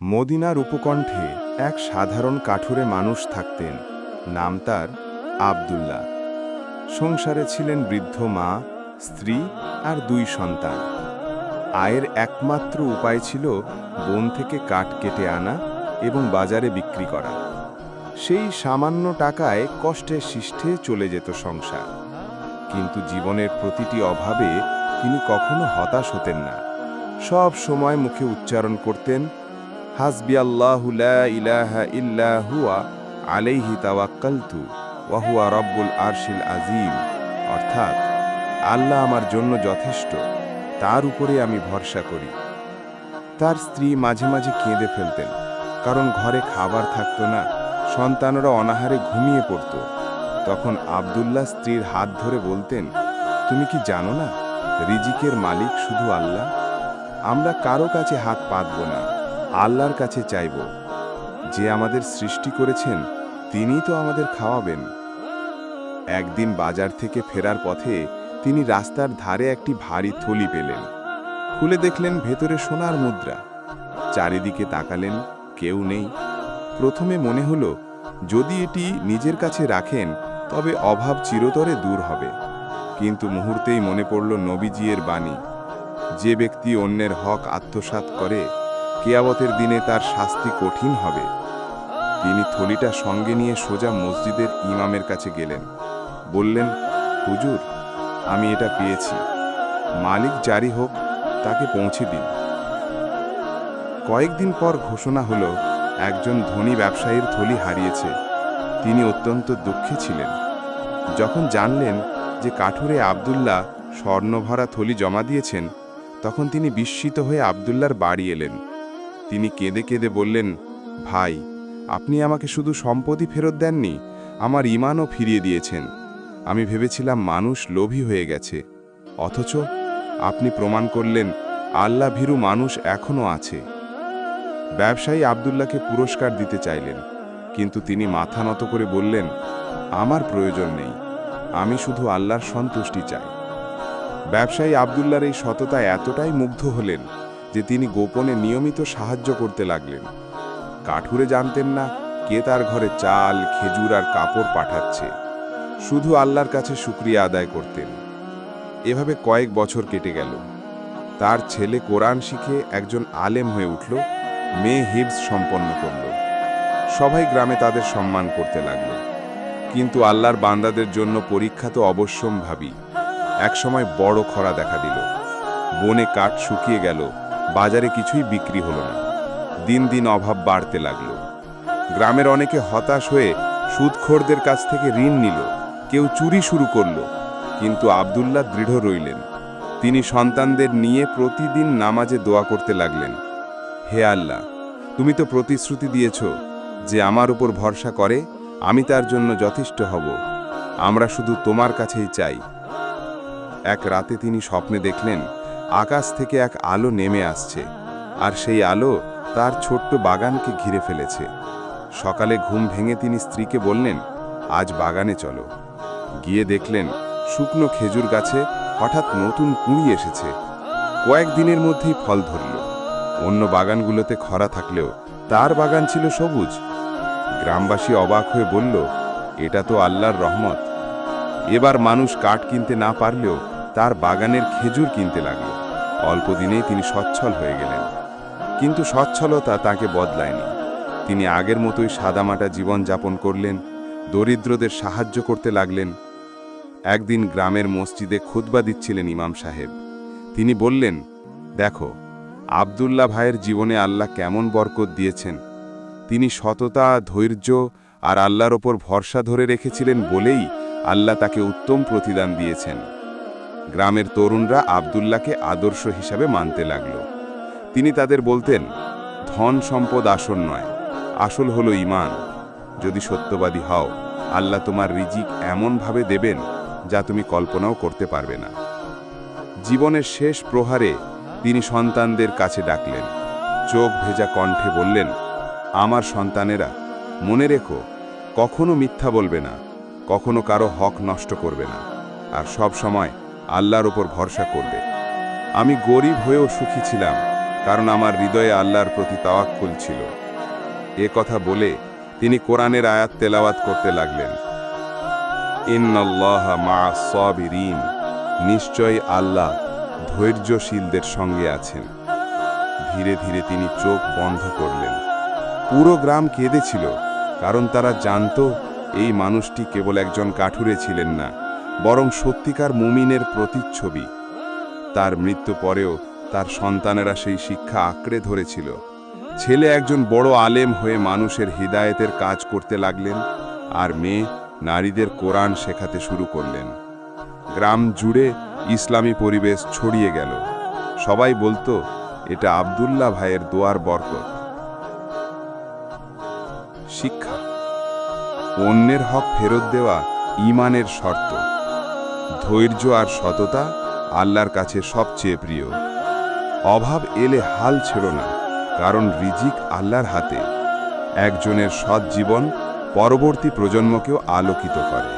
মদিনার উপকণ্ঠে এক সাধারণ কাঠুরে মানুষ থাকতেন। নাম তার আব্দুল্লাহ। সংসারে ছিলেন বৃদ্ধ মা, স্ত্রী আর 2 সন্তান। আয়ের একমাত্র উপায় ছিল বন থেকে কাঠ কেটে আনা এবং বাজারে বিক্রি করা। সেই সামান্য টাকায় কষ্টে শিষ্টে চলে যেত সংসার। কিন্তু জীবনের প্রতিটি অভাবে তিনি কখনো হতাশ হতেন না। সব সময় মুখে উচ্চারণ করতেন, হাসবি আল্লাহু লা ইলাহা ইল্লা হুয়া আলাইহি তাওয়াক্কালতু ওয়া হুয়া রব্বুল আরশিল আযীম। অর্থাৎ, আল্লাহ আমার জন্য যথেষ্ট, তার উপরে আমি ভরসা করি। তার স্ত্রী মাঝে মাঝে কেঁদে ফেলতেন, কারণ ঘরে খাবার থাকতো না, সন্তানরা অনাহারে ঘুমিয়ে পড়ত। তখন আব্দুল্লাহ স্ত্রীর হাত ধরে বলতেন, তুমি কি জানো না, রিজিকের মালিক শুধু আল্লাহ? আমরা কারো কাছে হাত পাতব না, আল্লাহর কাছে চাইব। যে আমাদের সৃষ্টি করেছেন, তিনিই তো আমাদের খাওয়াবেন। একদিন বাজার থেকে ফেরার পথে তিনি রাস্তার ধারে একটি ভারী থলি পেলেন। খুলে দেখলেন ভেতরে সোনার মুদ্রা। চারিদিকে তাকালেন, কেউ নেই। প্রথমে মনে হলো, যদি এটি নিজের কাছে রাখেন তবে অভাব চিরতরে দূর হবে। কিন্তু মুহূর্তেই মনে পড়ল নবীজির বাণী, যে ব্যক্তি অন্যের হক আত্মসাৎ করে, কিয়ামতের দিনে তার শাস্তি কঠিন হবে। তিনি থলিটা সঙ্গে নিয়ে সোজা মসজিদের ইমামের কাছে গেলেন। বললেন, হুজুর, আমি এটা পেয়েছি, মালিক জারি হোক, তাকে পৌঁছে দিন। কয়েকদিন পর ঘোষণা হলো, একজন ধনী ব্যবসায়ীর থলি হারিয়েছে। তিনি অত্যন্ত দুঃখে ছিলেন। যখন জানলেন যে কাঠুরে আব্দুল্লাহ স্বর্ণভরা থলি জমা দিয়েছেন, তখন তিনি বিস্মিত হয়ে আব্দুল্লাহর বাড়ি এলেন। তিনি কেঁদে কেঁদে বললেন, ভাই, আপনি আমাকে শুধু সম্পত্তি ফেরত দেননি, আমার ঈমানও ফিরিয়ে দিয়েছেন। আমি ভেবেছিলাম মানুষ লোভী হয়ে গেছে, অথচ আপনি প্রমাণ করলেন আল্লাহ ভীরু মানুষ এখনও আছে। ব্যবসায়ী আব্দুল্লাহকে পুরস্কার দিতে চাইলেন, কিন্তু তিনি মাথা নত করে বললেন, আমার প্রয়োজন নেই, আমি শুধু আল্লাহর সন্তুষ্টি চাই। ব্যবসায়ী আব্দুল্লাহর এই সততা এতটাই মুগ্ধ হলেন যে তিনি গোপনে নিয়মিত সাহায্য করতে লাগলেন। কাঠুরে জানতেন না কে তার ঘরে চাল, খেজুর আর কাপড় পাঠাচ্ছে, শুধু আল্লাহর কাছে শুকরিয়া আদায় করতেন। এভাবে কয়েক বছর কেটে গেল। তার ছেলে কোরআন শিখে একজন আলেম হয়ে উঠল, মেয়ে হিফজ সম্পন্ন করল। সবাই গ্রামে তাদের সম্মান করতে লাগল। কিন্তু আল্লাহর বান্দাদের জন্য পরীক্ষা তো অবশ্যম্ভাবী। একসময় বড় খরা দেখা দিল। বনে কাঠ শুকিয়ে গেল, বাজারে কিছুই বিক্রি হলো না। দিন দিন অভাব বাড়তে লাগল। গ্রামের অনেকে হতাশ হয়ে সুদখোরদের কাছ থেকে ঋণ নিল, কেউ চুরি শুরু করল। কিন্তু আব্দুল্লাহ দৃঢ় রইলেন। তিনি সন্তানদের নিয়ে প্রতিদিন নামাজে দোয়া করতে লাগলেন, হে আল্লাহ, তুমি তো প্রতিশ্রুতি দিয়েছ যে আমার উপর ভরসা করে আমি তার জন্য যথেষ্ট হব। আমরা শুধু তোমার কাছেই চাই। এক রাতে তিনি স্বপ্নে দেখলেন, আকাশ থেকে এক আলো নেমে আসছে, আর সেই আলো তার ছোট্ট বাগানকে ঘিরে ফেলেছে। সকালে ঘুম ভেঙে তিনি স্ত্রীকে বললেন, আজ বাগানে চলো। গিয়ে দেখলেন শুকনো খেজুর গাছে হঠাৎ নতুন কুঁড়ি এসেছে। কয়েকদিনের মধ্যেই ফল ধরল। অন্য বাগানগুলোতে খরা থাকলেও তার বাগান ছিল সবুজ। গ্রামবাসী অবাক হয়ে বলল, এটা তো আল্লাহর রহমত। এবার মানুষ কাঠ কিনতে না পারলেও তার বাগানের খেজুর কিনতে লাগল। অল্প দিনেই তিনি সচ্ছল হয়ে গেলেন। কিন্তু সচ্ছলতা তাকে বদলায়নি। তিনি আগের মতোই সাদামাটা জীবন যাপন করলেন, দরিদ্রদের সাহায্য করতে লাগলেন। একদিন গ্রামের মসজিদে খুতবা দিচ্ছিলেন ইমাম সাহেব। তিনি বললেন, দেখো, আব্দুল্লাহ ভাইয়ের জীবনে আল্লাহ কেমন বরকত দিয়েছেন। তিনি সততা, ধৈর্য আর আল্লাহর ওপর ভরসা ধরে রেখেছিলেন বলেই আল্লাহ তাকে উত্তম প্রতিদান দিয়েছেন। গ্রামের তরুণরা আব্দুল্লাহকে আদর্শ হিসাবে মানতে লাগল। তিনি তাদের বলতেন, ধন সম্পদ আসল নয়, আসল হলো ঈমান। যদি সত্যবাদী হও, আল্লাহ তোমার রিজিক এমনভাবে দেবেন যা তুমি কল্পনাও করতে পারবে না। জীবনের শেষ প্রহারে তিনি সন্তানদের কাছে ডাকলেন। চোখ ভেজা কণ্ঠে বললেন, আমার সন্তানেরা, মনে রেখো, কখনো মিথ্যা বলবে না, কখনো কারো হক নষ্ট করবে না, আর সব সময় আল্লাহর ওপর ভরসা করবে। আমি গরিব হয়েও সুখী ছিলাম, কারণ আমার হৃদয়ে আল্লাহর প্রতি তাওয়াক্কুল ছিল। এ কথা বলে তিনি কোরআনের আয়াত তেলাওয়াত করতে লাগলেন। ইন্নাল্লাহা মা'আস সাবিরিন, নিশ্চয়ই আল্লাহ ধৈর্যশীলদের সঙ্গে আছেন। ধীরে ধীরে তিনি চোখ বন্ধ করলেন। পুরো গ্রাম কেঁদেছিল, কারণ তারা জানত এই মানুষটি কেবল একজন কাঠুরে ছিলেন না, বরং সত্যিকার মুমিনের প্রতিচ্ছবি। তার মৃত্যু পরেও তার সন্তানেরা সেই শিক্ষা আঁকড়ে ধরেছিল। ছেলে একজন বড় আলেম হয়ে মানুষের হিদায়েতের কাজ করতে লাগলেন, আর মেয়ে নারীদের কোরআন শেখাতে শুরু করলেন। গ্রাম জুড়ে ইসলামী পরিবেশ ছড়িয়ে গেল। সবাই বলতো, এটা আব্দুল্লাহ ভাইয়ের দোয়ার বরকত। শিক্ষা: অন্যের হক ফেরত দেওয়া ঈমানের শর্ত। ধৈর্য আর সততা আল্লাহর কাছে সবচেয়ে প্রিয়। অভাব এলে হাল ছেড়ো না, কারণ রিজিক আল্লাহর হাতে। একজনের সৎ জীবন পরবর্তী প্রজন্মকেও আলোকিত করে।